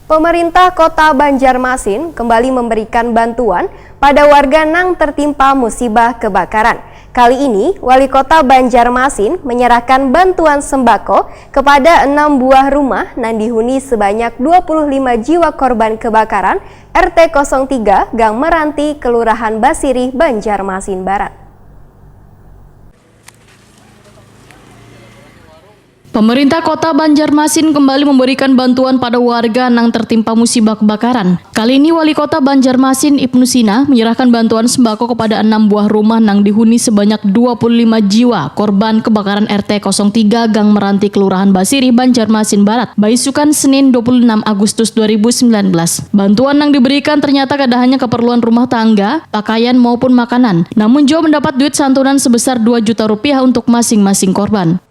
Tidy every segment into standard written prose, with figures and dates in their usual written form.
Pemerintah Kota Banjarmasin kembali memberikan bantuan pada warga yang tertimpa musibah kebakaran. Kali ini, Wali Kota Banjarmasin menyerahkan bantuan sembako kepada 6 buah rumah yang dihuni sebanyak 25 jiwa korban kebakaran RT 03 Gang Meranti, Kelurahan Basirih, Banjarmasin Barat. Pemerintah Kota Banjarmasin kembali memberikan bantuan pada warga yang tertimpa musibah kebakaran. Kali ini Wali Kota Banjarmasin Ibnu Sina menyerahkan bantuan sembako kepada 6 buah rumah yang dihuni sebanyak 25 jiwa korban kebakaran RT 03 Gang Meranti, Kelurahan Basirih, Banjarmasin Barat, Baisukan, Senin 26 Agustus 2019. Bantuan yang diberikan ternyata tidak hanya keperluan rumah tangga, pakaian maupun makanan, namun juga mendapat duit santunan sebesar 2 juta rupiah untuk masing-masing korban.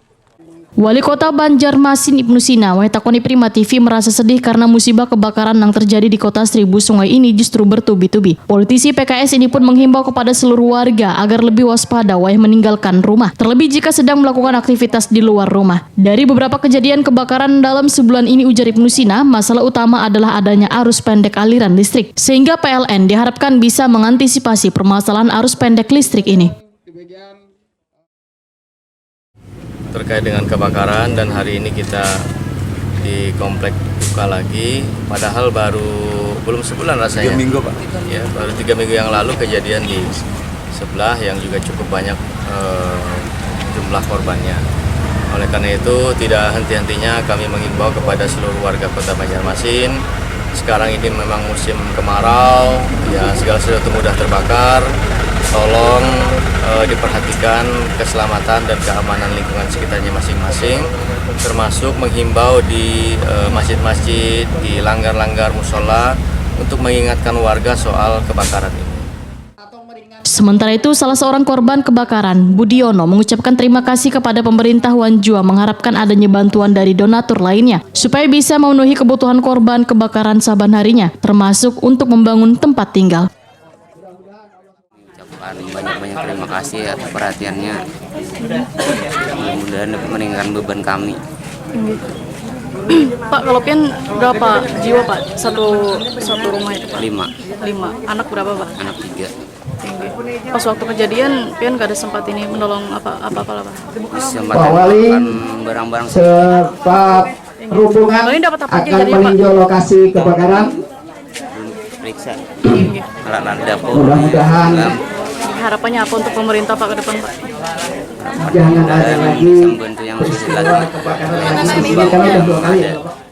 Wali Kota Banjarmasin Ibnu Sina, Wahitakoni Prima TV merasa sedih karena musibah kebakaran yang terjadi di Kota Seribu Sungai ini justru bertubi-tubi. Politisi PKS ini pun menghimbau kepada seluruh warga agar lebih waspada meninggalkan rumah, terlebih jika sedang melakukan aktivitas di luar rumah. Dari beberapa kejadian kebakaran dalam sebulan ini, ujar Ibnu Sina, masalah utama adalah adanya arus pendek aliran listrik, sehingga PLN diharapkan bisa mengantisipasi permasalahan arus pendek listrik ini. Terkait dengan kebakaran, dan hari ini kita di komplek buka lagi, padahal belum sebulan rasanya. 3 minggu Pak. Ya, baru 3 minggu yang lalu kejadian di sebelah yang juga cukup banyak jumlah korbannya. Oleh karena itu tidak henti-hentinya kami mengimbau kepada seluruh warga Kota Banjarmasin. Sekarang ini memang musim kemarau, ya segala sesuatu mudah terbakar. Tolong diperhatikan keselamatan dan keamanan lingkungan sekitarnya masing-masing, termasuk menghimbau di masjid-masjid, di langgar-langgar musola untuk mengingatkan warga soal kebakaran ini. Sementara itu, salah seorang korban kebakaran, Budiono, mengucapkan terima kasih kepada pemerintah Wanjua, mengharapkan adanya bantuan dari donatur lainnya supaya bisa memenuhi kebutuhan korban kebakaran saban harinya, termasuk untuk membangun tempat tinggal. Banyak-banyak terima kasih atas perhatiannya. Mudah-mudahan dapat meringankan beban kami. Pak, kalau pian berapa jiwa Pak? Satu rumah itu Pak? 5. Anak berapa Pak? Anak 3. Pas waktu kejadian pian gak ada sempat ini menolong apa-apa Pak? Sempat menemukan barang-barang serta perhubungan akan meninjau lokasi kebakaran. belum periksa. Alat-alat dapur. Mudah-mudahan Harapannya apa untuk pemerintah Pak ke depan Pak? jangan ada lagi Membantu yang lebih lagi. kebakaran. Ini kami sudah 2 kali ya Pak.